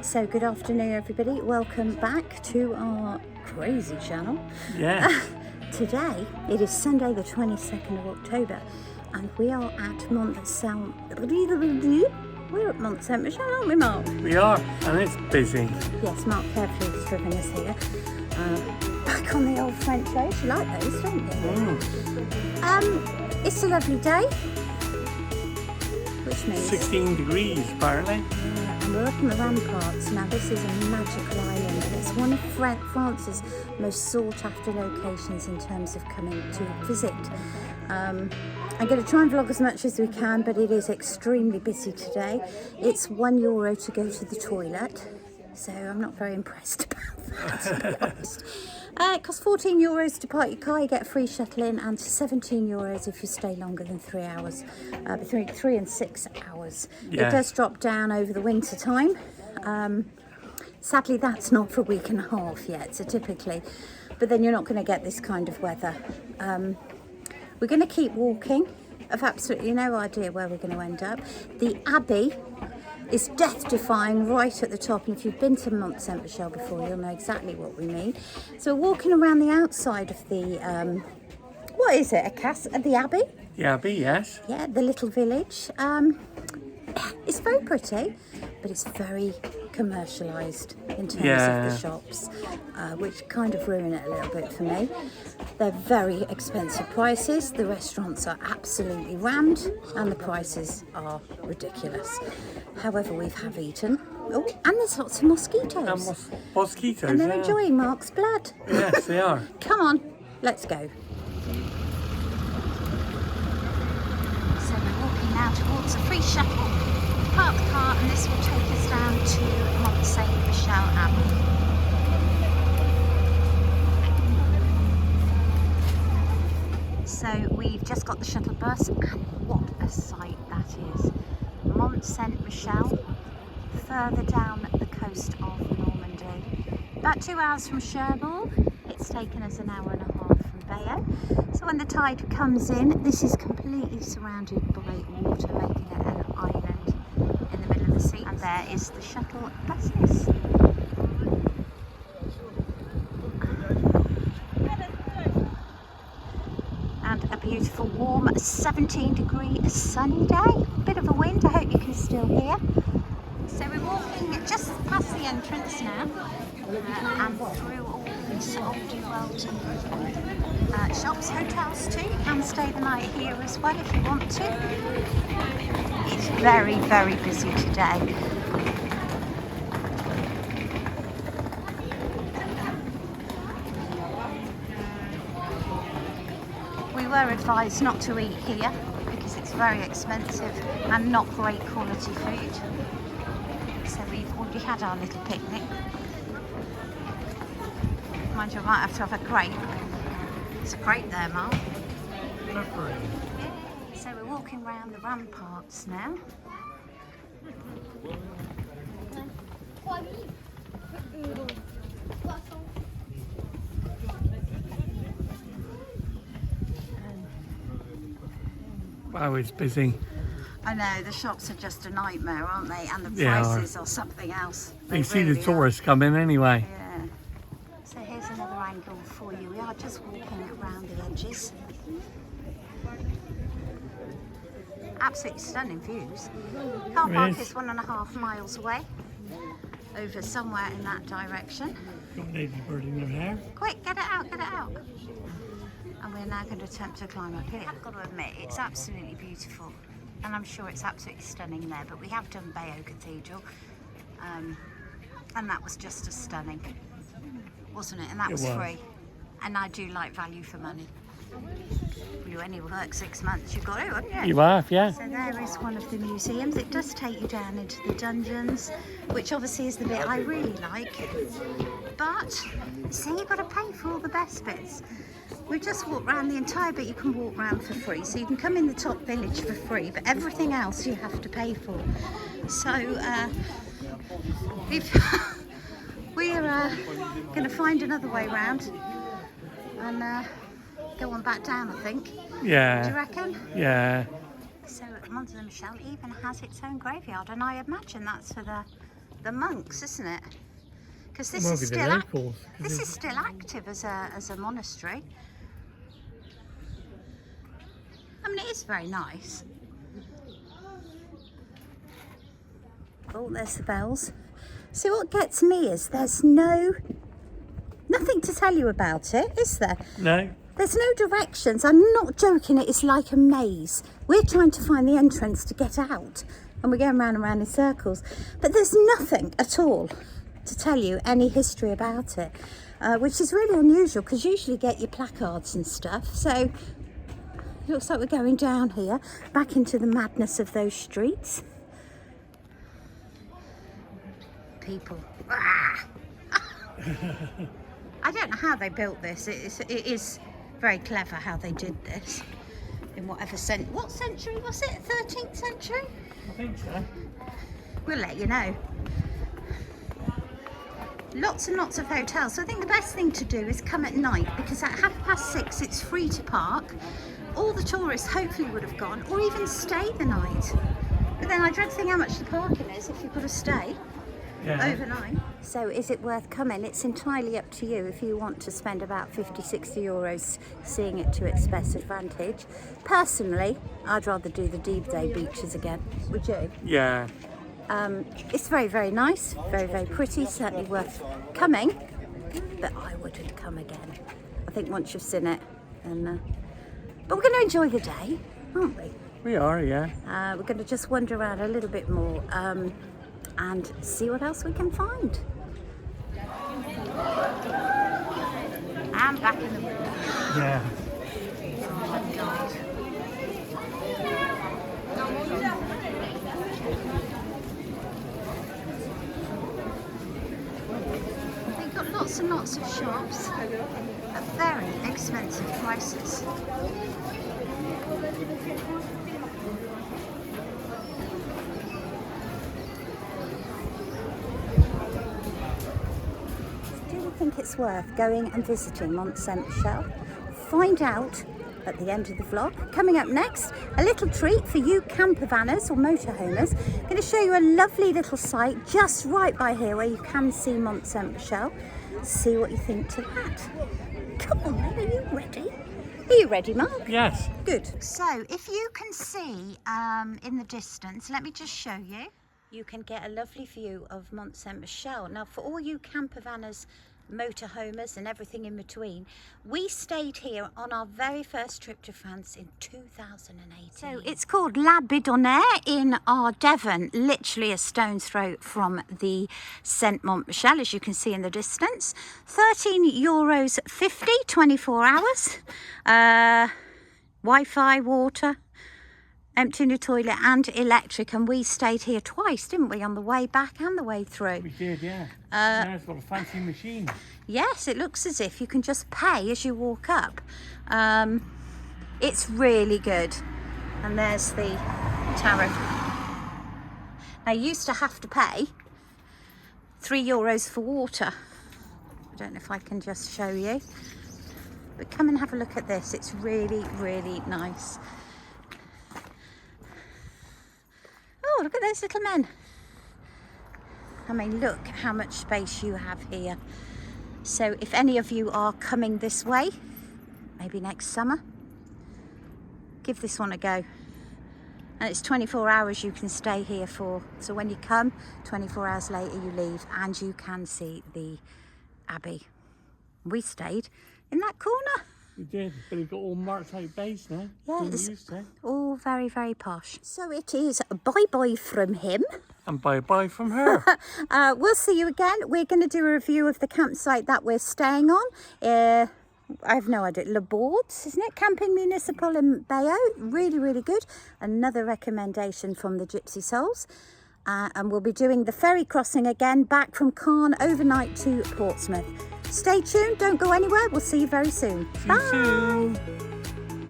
So good afternoon everybody, welcome back to our crazy channel. Yeah. Today it is Sunday the 22nd of October and we are at Mont Saint We're at Mont Saint Michel, aren't we, Mark? We are, and it's busy. Yes, Mark carefully has driven us here. Back on the old French road. You like those, don't you? It's a lovely day, which means 16 degrees apparently. And we're up in the ramparts. Now this is a magical island and it's one of France's most sought after locations in terms of coming to visit. I'm going to try and vlog as much as we can, but it is extremely busy today. It's €1 to go to the toilet, so I'm not very impressed about that, to be honest. It costs €14 to park your car, you get a free shuttle in, and €17 if you stay longer than 3 hours, between 3 and 6 hours. Yeah. It does drop down over the winter time. Sadly, that's not for a week and a half yet, so typically, but then you're not going to get this kind of weather. We're going to keep walking. I've absolutely no idea where we're going to end up. The Abbey is death-defying right at the top, and if you've been to Mont Saint Michel before, you'll know exactly what we mean. So we're walking around the outside of the, what is it, the Abbey? The Abbey, yes. Yeah, the little village. It's very pretty, but it's very commercialised in terms of the shops, which kind of ruin it a little bit for me. They're very expensive prices, the restaurants are absolutely rammed, and the prices are ridiculous. However, we have eaten. Oh, and there's lots of mosquitoes. Mosquitoes, and they're enjoying Mark's blood. Yes, they are. Come on, let's go. So we're walking now towards a free shuttle. Park the car and this will take us down to Mont Saint Michel Abbey. So we've just got the shuttle bus and what a sight that is. Mont Saint Michel, further down the coast of Normandy. About 2 hours from Cherbourg. It's taken us an hour and a half from Bayeux. So when the tide comes in, this is completely surrounded by water, making it an island in the middle of the sea. And there is the shuttle buses. And a beautiful warm 17-degree sunny day. Bit of a wind, I hope you can still hear. So we're walking just past the entrance now and through all these old world shops, hotels too. You can stay the night here as well if you want to. It's very, very busy today. We were advised not to eat here because it's very expensive and not great quality food. So we've already had our little picnic. Mind you, I might have to have a grape. It's a grape there, Mark. So we're walking around the ramparts now. Wow, it's busy. I know, the shops are just a nightmare, aren't they? And the prices are something else. They see the tourists come in anyway. Yeah. So here's another angle for you. We are just walking around the edges. Absolutely stunning views. Car park is 1.5 miles away. Over somewhere in that direction. Got a lady bird in her hair. Quick, get it out, get it out. And we're now going to attempt to climb up here. I've got to admit, it's absolutely beautiful. And I'm sure it's absolutely stunning there. But we have done Bayeux Cathedral. And that was just as stunning. Wasn't it? And that was free. And I do like value for money. You only work 6 months, you've got it, haven't you? You have, yeah. So there is one of the museums. It does take you down into the dungeons, which obviously is the bit I really like. But, see, you've got to pay for all the best bits. We just walked around the entire bit. You can walk around for free. So you can come in the top village for free, but everything else you have to pay for. So, we're going to find another way round. And go on back down, I think. Yeah. Do you reckon? Yeah. So Mont Saint Michel even has its own graveyard, and I imagine that's for the the monks, isn't it? Because this Might is be the still locals, 'cause this it's- is still active as a monastery. I mean, it is very nice. Oh, there's the bells. See, what gets me is there's nothing to tell you about it, is there? No. There's no directions. I'm not joking. It is like a maze. We're trying to find the entrance to get out, and we're going round and round in circles. But there's nothing at all to tell you any history about it, which is really unusual because usually you get your placards and stuff. So it looks like we're going down here, back into the madness of those streets. People. I don't know how they built this. It is very clever how they did this. In whatever century. What century was it? 13th century? I think so. We'll let you know. Lots and lots of hotels. So I think the best thing to do is come at night, because at 6:30 it's free to park. All the tourists hopefully would have gone, or even stay the night. But then I dread to think how much the parking is if you've got to stay. Yeah. Overnight. So is it worth coming? It's entirely up to you if you want to spend about 50-60 euros seeing it to its best advantage. Personally, I'd rather do the D-Day beaches again. Would you? Yeah. It's very, very nice, very, very pretty, certainly worth coming, but I wouldn't come again. I think once you've seen it, and but we're going to enjoy the day, aren't we? We are, yeah. We're going to just wander around a little bit more and see what else we can find. I'm back in the water. Yeah. Oh, God. They've got lots and lots of shops at very expensive prices. Do you think it's worth going and visiting Mont Saint Michel? Find out at the end of the vlog. Coming up next, a little treat for you campervanners or motorhomers. I'm going to show you a lovely little site just right by here where you can see Mont Saint Michel. See what you think to that. Come on then, are you ready? Are you ready, Mark? Yes. Good. So if you can see in the distance, let me just show you. You can get a lovely view of Mont Saint Michel. Now, for all you campervanners, motorhomers and everything in between, we stayed here on our very first trip to France in 2018. So it's called La Bidonnaire in Devon, literally a stone's throw from the Saint Mont Michel, as you can see in the distance. €13.50, 24 hours. Wi-Fi, water, emptying the toilet and electric, and we stayed here twice, didn't we, on the way back and the way through? We did, yeah. Now it's got a fancy machine. Yes, it looks as if you can just pay as you walk up. It's really good. And there's the tariff. Now, you used to have to pay €3 for water. I don't know if I can just show you. But come and have a look at this. It's really, really nice. Oh, look at those little men. I mean, look how much space you have here. So if any of you are coming this way, maybe next summer, give this one a go. And it's 24 hours you can stay here for. So when you come, 24 hours later you leave, and you can see the Abbey. We stayed in that corner. We did, but it got all marked out base now. Yeah, Didn't it's used to. all very, very posh. So it is bye-bye from him. And bye-bye from her. We'll see you again. We're going to do a review of the campsite that we're staying on. I have no idea. Le Bourdes, isn't it? Camping Municipal in Bayeux. Really, really good. Another recommendation from the Gypsy Souls. And we'll be doing the ferry crossing again, back from Caen overnight to Portsmouth. Stay tuned. Don't go anywhere. We'll see you very soon. See you Bye. soon.